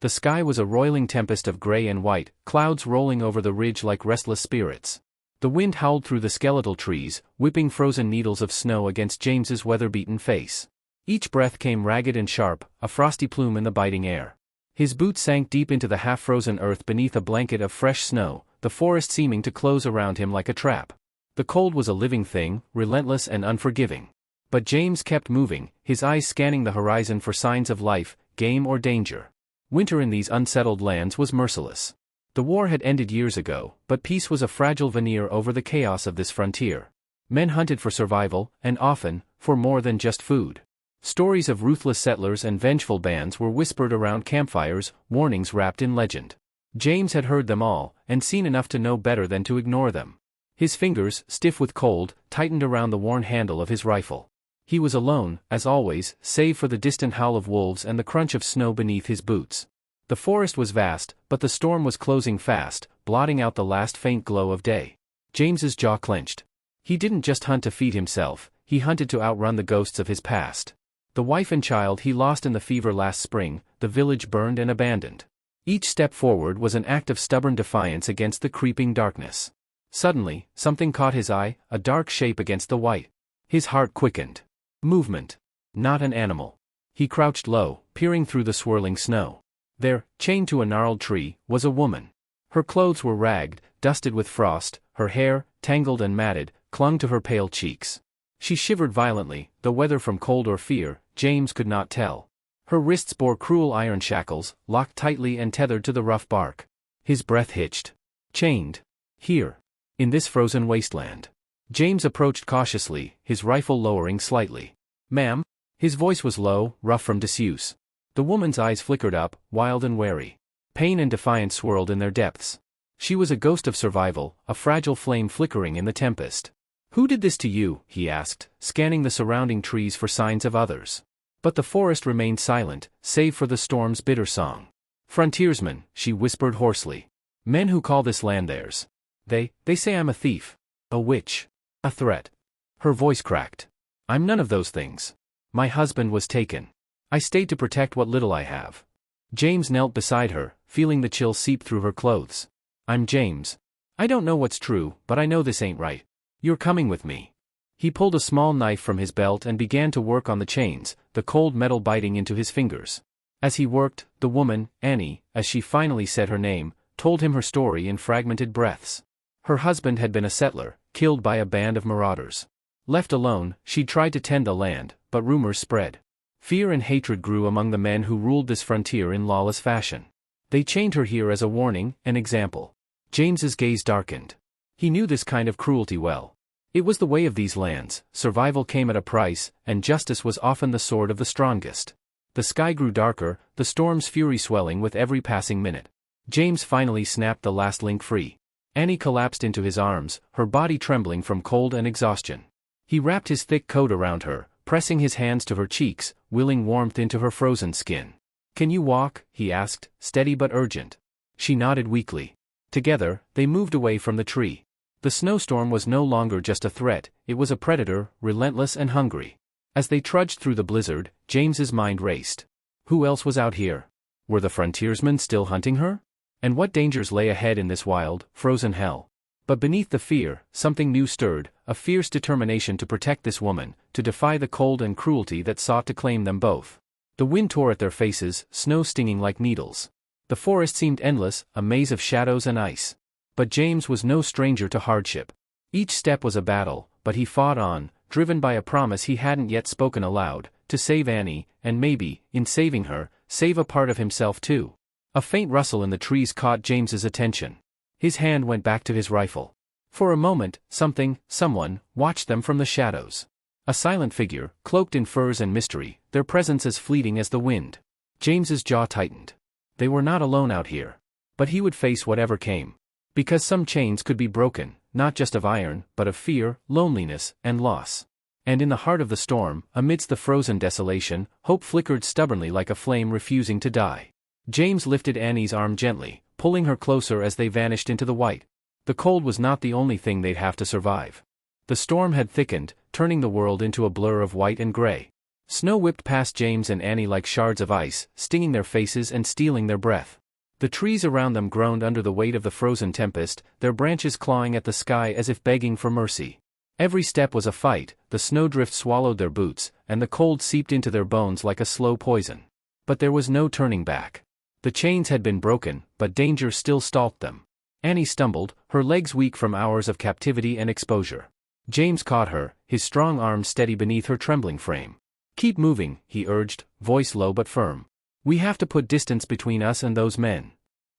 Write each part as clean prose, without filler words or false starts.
The sky was a roiling tempest of gray and white, clouds rolling over the ridge like restless spirits. The wind howled through the skeletal trees, whipping frozen needles of snow against James's weather-beaten face. Each breath came ragged and sharp, a frosty plume in the biting air. His boots sank deep into the half-frozen earth beneath a blanket of fresh snow, the forest seeming to close around him like a trap. The cold was a living thing, relentless and unforgiving. But James kept moving, his eyes scanning the horizon for signs of life, game or danger. Winter in these unsettled lands was merciless. The war had ended years ago, but peace was a fragile veneer over the chaos of this frontier. Men hunted for survival, and often, for more than just food. Stories of ruthless settlers and vengeful bands were whispered around campfires, warnings wrapped in legend. James had heard them all, and seen enough to know better than to ignore them. His fingers, stiff with cold, tightened around the worn handle of his rifle. He was alone, as always, save for the distant howl of wolves and the crunch of snow beneath his boots. The forest was vast, but the storm was closing fast, blotting out the last faint glow of day. James's jaw clenched. He didn't just hunt to feed himself, he hunted to outrun the ghosts of his past. The wife and child he lost in the fever last spring, the village burned and abandoned. Each step forward was an act of stubborn defiance against the creeping darkness. Suddenly, something caught his eye, a dark shape against the white. His heart quickened. Movement. Not an animal. He crouched low, peering through the swirling snow. There, chained to a gnarled tree, was a woman. Her clothes were ragged, dusted with frost, her hair, tangled and matted, clung to her pale cheeks. She shivered violently, though whether from cold or fear, James could not tell. Her wrists bore cruel iron shackles, locked tightly and tethered to the rough bark. His breath hitched. Chained. Here. In this frozen wasteland. James approached cautiously, his rifle lowering slightly. "Ma'am?" His voice was low, rough from disuse. The woman's eyes flickered up, wild and wary. Pain and defiance swirled in their depths. She was a ghost of survival, a fragile flame flickering in the tempest. "Who did this to you?" he asked, scanning the surrounding trees for signs of others. But the forest remained silent, save for the storm's bitter song. "Frontiersmen," she whispered hoarsely. "Men who call this land theirs. They say I'm a thief. A witch. A threat." Her voice cracked. "I'm none of those things. My husband was taken. I stayed to protect what little I have." James knelt beside her, feeling the chill seep through her clothes. "I'm James. I don't know what's true, but I know this ain't right. You're coming with me." He pulled a small knife from his belt and began to work on the chains, the cold metal biting into his fingers. As he worked, the woman, Annie, as she finally said her name, told him her story in fragmented breaths. Her husband had been a settler, killed by a band of marauders. Left alone, she tried to tend the land, but rumors spread. Fear and hatred grew among the men who ruled this frontier in lawless fashion. They chained her here as a warning, an example. James's gaze darkened. He knew this kind of cruelty well. It was the way of these lands, survival came at a price, and justice was often the sword of the strongest. The sky grew darker, the storm's fury swelling with every passing minute. James finally snapped the last link free. Annie collapsed into his arms, her body trembling from cold and exhaustion. He wrapped his thick coat around her, pressing his hands to her cheeks, willing warmth into her frozen skin. "Can you walk?" he asked, steady but urgent. She nodded weakly. Together, they moved away from the tree. The snowstorm was no longer just a threat, it was a predator, relentless and hungry. As they trudged through the blizzard, James's mind raced. Who else was out here? Were the frontiersmen still hunting her? And what dangers lay ahead in this wild, frozen hell? But beneath the fear, something new stirred, a fierce determination to protect this woman, to defy the cold and cruelty that sought to claim them both. The wind tore at their faces, snow stinging like needles. The forest seemed endless, a maze of shadows and ice. But James was no stranger to hardship. Each step was a battle, but he fought on, driven by a promise he hadn't yet spoken aloud, to save Annie, and maybe, in saving her, save a part of himself too. A faint rustle in the trees caught James's attention. His hand went back to his rifle. For a moment, someone, watched them from the shadows. A silent figure, cloaked in furs and mystery, their presence as fleeting as the wind. James's jaw tightened. They were not alone out here. But he would face whatever came. Because some chains could be broken, not just of iron, but of fear, loneliness, and loss. And in the heart of the storm, amidst the frozen desolation, hope flickered stubbornly like a flame refusing to die. James lifted Annie's arm gently, pulling her closer as they vanished into the white. The cold was not the only thing they'd have to survive. The storm had thickened, turning the world into a blur of white and gray. Snow whipped past James and Annie like shards of ice, stinging their faces and stealing their breath. The trees around them groaned under the weight of the frozen tempest, their branches clawing at the sky as if begging for mercy. Every step was a fight, the snowdrift swallowed their boots, and the cold seeped into their bones like a slow poison. But there was no turning back. The chains had been broken, but danger still stalked them. Annie stumbled, her legs weak from hours of captivity and exposure. James caught her, his strong arms steady beneath her trembling frame. "Keep moving," he urged, voice low but firm. "We have to put distance between us and those men."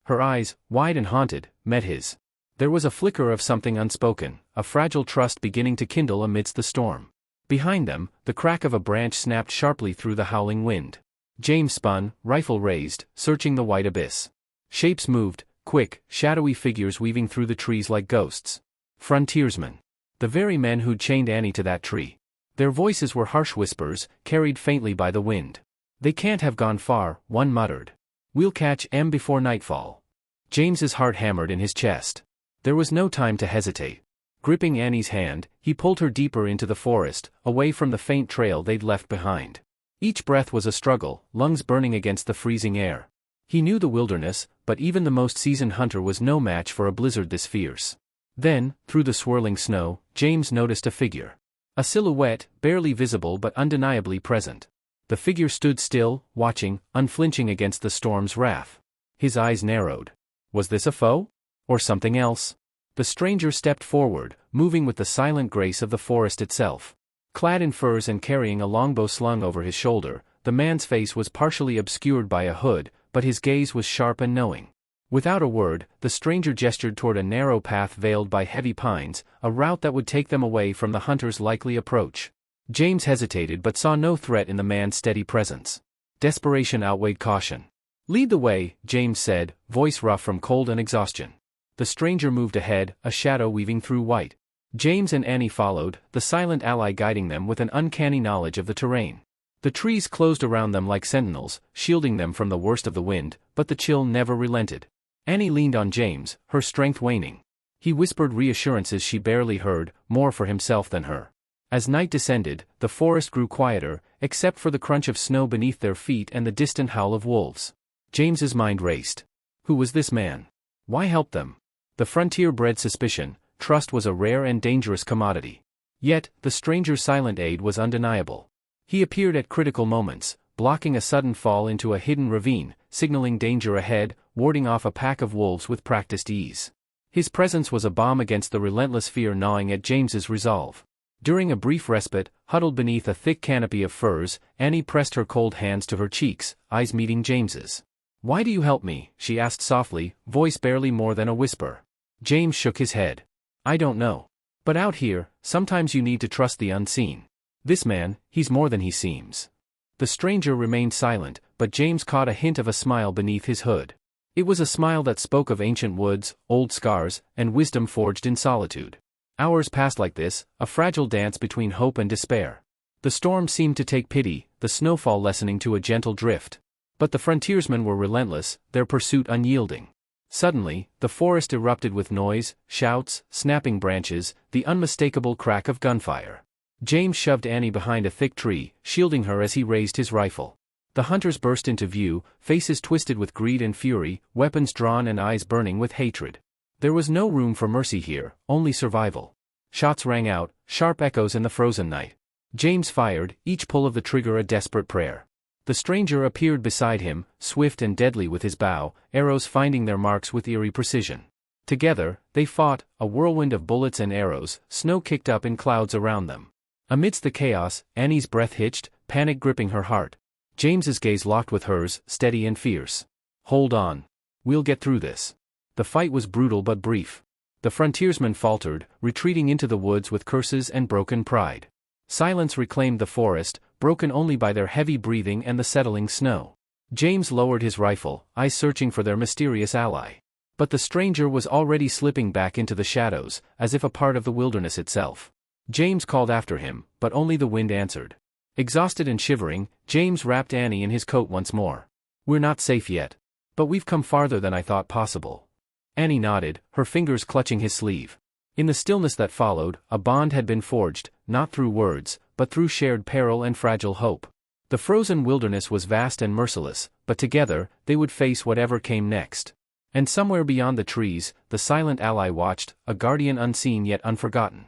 Her eyes, wide and haunted, met his. There was a flicker of something unspoken, a fragile trust beginning to kindle amidst the storm. Behind them, the crack of a branch snapped sharply through the howling wind. James spun, rifle raised, searching the white abyss. Shapes moved, quick, shadowy figures weaving through the trees like ghosts. Frontiersmen. The very men who'd chained Annie to that tree. Their voices were harsh whispers, carried faintly by the wind. "They can't have gone far," one muttered. "We'll catch 'em before nightfall." James's heart hammered in his chest. There was no time to hesitate. Gripping Annie's hand, he pulled her deeper into the forest, away from the faint trail they'd left behind. Each breath was a struggle, lungs burning against the freezing air. He knew the wilderness, but even the most seasoned hunter was no match for a blizzard this fierce. Then, through the swirling snow, James noticed a figure. A silhouette, barely visible but undeniably present. The figure stood still, watching, unflinching against the storm's wrath. His eyes narrowed. Was this a foe? Or something else? The stranger stepped forward, moving with the silent grace of the forest itself. Clad in furs and carrying a longbow slung over his shoulder, the man's face was partially obscured by a hood, but his gaze was sharp and knowing. Without a word, the stranger gestured toward a narrow path veiled by heavy pines, a route that would take them away from the hunter's likely approach. James hesitated but saw no threat in the man's steady presence. Desperation outweighed caution. "Lead the way," James said, voice rough from cold and exhaustion. The stranger moved ahead, a shadow weaving through white. James and Annie followed, the silent ally guiding them with an uncanny knowledge of the terrain. The trees closed around them like sentinels, shielding them from the worst of the wind, but the chill never relented. Annie leaned on James, her strength waning. He whispered reassurances she barely heard, more for himself than her. As night descended, the forest grew quieter, except for the crunch of snow beneath their feet and the distant howl of wolves. James's mind raced. Who was this man? Why help them? The frontier bred suspicion, trust was a rare and dangerous commodity. Yet, the stranger's silent aid was undeniable. He appeared at critical moments, blocking a sudden fall into a hidden ravine, signaling danger ahead, warding off a pack of wolves with practiced ease. His presence was a balm against the relentless fear gnawing at James's resolve. During a brief respite, huddled beneath a thick canopy of furs, Annie pressed her cold hands to her cheeks, eyes meeting James's. "Why do you help me?" she asked softly, voice barely more than a whisper. James shook his head. "I don't know. But out here, sometimes you need to trust the unseen. This man, he's more than he seems." The stranger remained silent, but James caught a hint of a smile beneath his hood. It was a smile that spoke of ancient woods, old scars, and wisdom forged in solitude. Hours passed like this, a fragile dance between hope and despair. The storm seemed to take pity, the snowfall lessening to a gentle drift. But the frontiersmen were relentless, their pursuit unyielding. Suddenly, the forest erupted with noise, shouts, snapping branches, the unmistakable crack of gunfire. James shoved Annie behind a thick tree, shielding her as he raised his rifle. The hunters burst into view, faces twisted with greed and fury, weapons drawn and eyes burning with hatred. There was no room for mercy here, only survival. Shots rang out, sharp echoes in the frozen night. James fired, each pull of the trigger a desperate prayer. The stranger appeared beside him, swift and deadly with his bow, arrows finding their marks with eerie precision. Together, they fought, a whirlwind of bullets and arrows, snow kicked up in clouds around them. Amidst the chaos, Annie's breath hitched, panic gripping her heart. James's gaze locked with hers, steady and fierce. "Hold on. We'll get through this." The fight was brutal but brief. The frontiersmen faltered, retreating into the woods with curses and broken pride. Silence reclaimed the forest, broken only by their heavy breathing and the settling snow. James lowered his rifle, eyes searching for their mysterious ally. But the stranger was already slipping back into the shadows, as if a part of the wilderness itself. James called after him, but only the wind answered. Exhausted and shivering, James wrapped Annie in his coat once more. "We're not safe yet. But we've come farther than I thought possible." Annie nodded, her fingers clutching his sleeve. In the stillness that followed, a bond had been forged, not through words, but through shared peril and fragile hope. The frozen wilderness was vast and merciless, but together, they would face whatever came next. And somewhere beyond the trees, the silent ally watched, a guardian unseen yet unforgotten.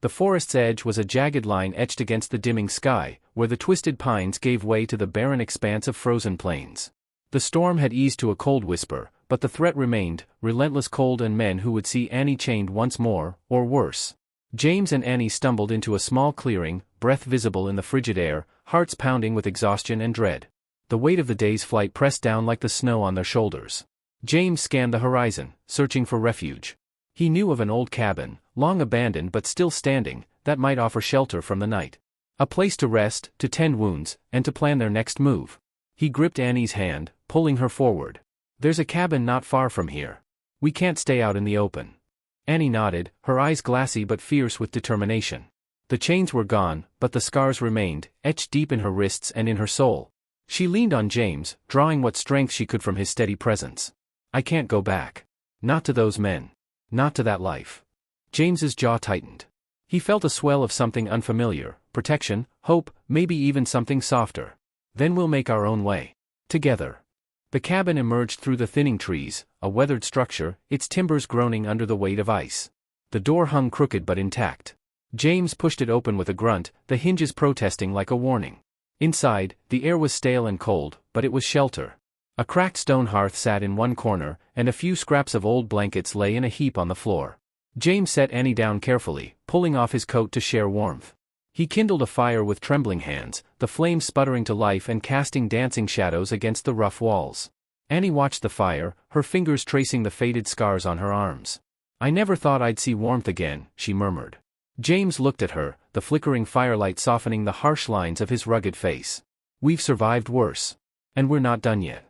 The forest's edge was a jagged line etched against the dimming sky, where the twisted pines gave way to the barren expanse of frozen plains. The storm had eased to a cold whisper, but the threat remained, relentless cold and men who would see Annie chained once more, or worse. James and Annie stumbled into a small clearing, breath visible in the frigid air, hearts pounding with exhaustion and dread. The weight of the day's flight pressed down like the snow on their shoulders. James scanned the horizon, searching for refuge. He knew of an old cabin, long abandoned but still standing, that might offer shelter from the night. A place to rest, to tend wounds, and to plan their next move. He gripped Annie's hand, pulling her forward. "There's a cabin not far from here. We can't stay out in the open." Annie nodded, her eyes glassy but fierce with determination. The chains were gone, but the scars remained, etched deep in her wrists and in her soul. She leaned on James, drawing what strength she could from his steady presence. "I can't go back. Not to those men. Not to that life." James's jaw tightened. He felt a swell of something unfamiliar, protection, hope, maybe even something softer. "Then we'll make our own way. Together." The cabin emerged through the thinning trees, a weathered structure, its timbers groaning under the weight of ice. The door hung crooked but intact. James pushed it open with a grunt, the hinges protesting like a warning. Inside, the air was stale and cold, but it was shelter. A cracked stone hearth sat in one corner, and a few scraps of old blankets lay in a heap on the floor. James set Annie down carefully, pulling off his coat to share warmth. He kindled a fire with trembling hands, the flames sputtering to life and casting dancing shadows against the rough walls. Annie watched the fire, her fingers tracing the faded scars on her arms. "I never thought I'd see warmth again," she murmured. James looked at her, the flickering firelight softening the harsh lines of his rugged face. "We've survived worse. And we're not done yet."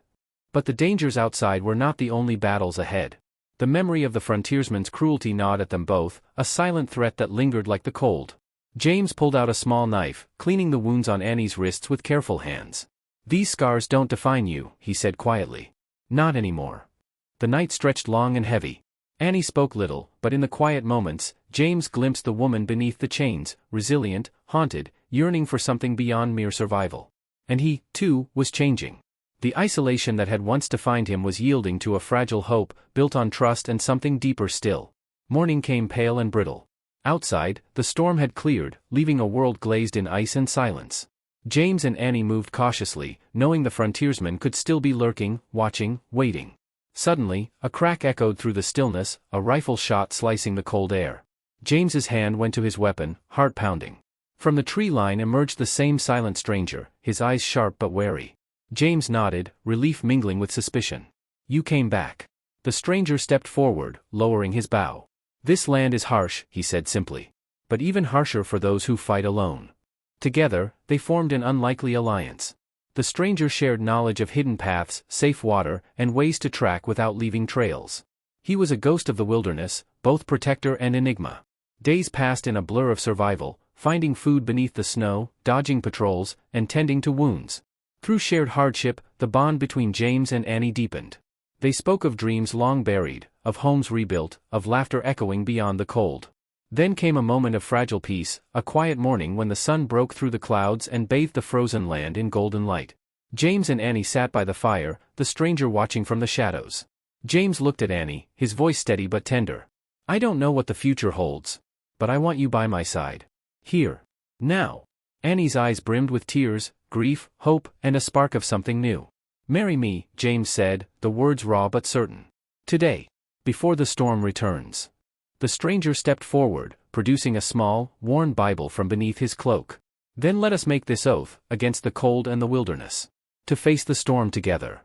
But the dangers outside were not the only battles ahead. The memory of the frontiersmen's cruelty gnawed at them both, a silent threat that lingered like the cold. James pulled out a small knife, cleaning the wounds on Annie's wrists with careful hands. "These scars don't define you," he said quietly. "Not anymore." The night stretched long and heavy. Annie spoke little, but in the quiet moments, James glimpsed the woman beneath the chains, resilient, haunted, yearning for something beyond mere survival. And he, too, was changing. The isolation that had once defined him was yielding to a fragile hope, built on trust and something deeper still. Morning came pale and brittle. Outside, the storm had cleared, leaving a world glazed in ice and silence. James and Annie moved cautiously, knowing the frontiersmen could still be lurking, watching, waiting. Suddenly, a crack echoed through the stillness, a rifle shot slicing the cold air. James's hand went to his weapon, heart pounding. From the tree line emerged the same silent stranger, his eyes sharp but wary. James nodded, relief mingling with suspicion. "You came back." The stranger stepped forward, lowering his bow. "This land is harsh," he said simply. "But even harsher for those who fight alone." Together, they formed an unlikely alliance. The stranger shared knowledge of hidden paths, safe water, and ways to track without leaving trails. He was a ghost of the wilderness, both protector and enigma. Days passed in a blur of survival, finding food beneath the snow, dodging patrols, and tending to wounds. Through shared hardship, the bond between James and Annie deepened. They spoke of dreams long buried, of homes rebuilt, of laughter echoing beyond the cold. Then came a moment of fragile peace, a quiet morning when the sun broke through the clouds and bathed the frozen land in golden light. James and Annie sat by the fire, the stranger watching from the shadows. James looked at Annie, his voice steady but tender. "I don't know what the future holds. But I want you by my side. Here. Now." Annie's eyes brimmed with tears, grief, hope, and a spark of something new. "Marry me," James said, the words raw but certain. "Today. Before the storm returns." The stranger stepped forward, producing a small, worn Bible from beneath his cloak. "Then let us make this oath, against the cold and the wilderness. To face the storm together."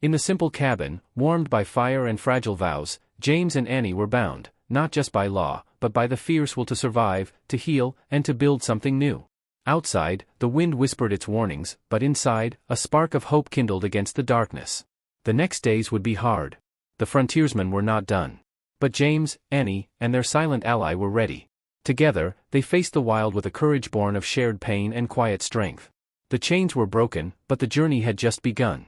In the simple cabin, warmed by fire and fragile vows, James and Annie were bound, not just by law, but by the fierce will to survive, to heal, and to build something new. Outside, the wind whispered its warnings, but inside, a spark of hope kindled against the darkness. The next days would be hard. The frontiersmen were not done. But James, Annie, and their silent ally were ready. Together, they faced the wild with a courage born of shared pain and quiet strength. The chains were broken, but the journey had just begun.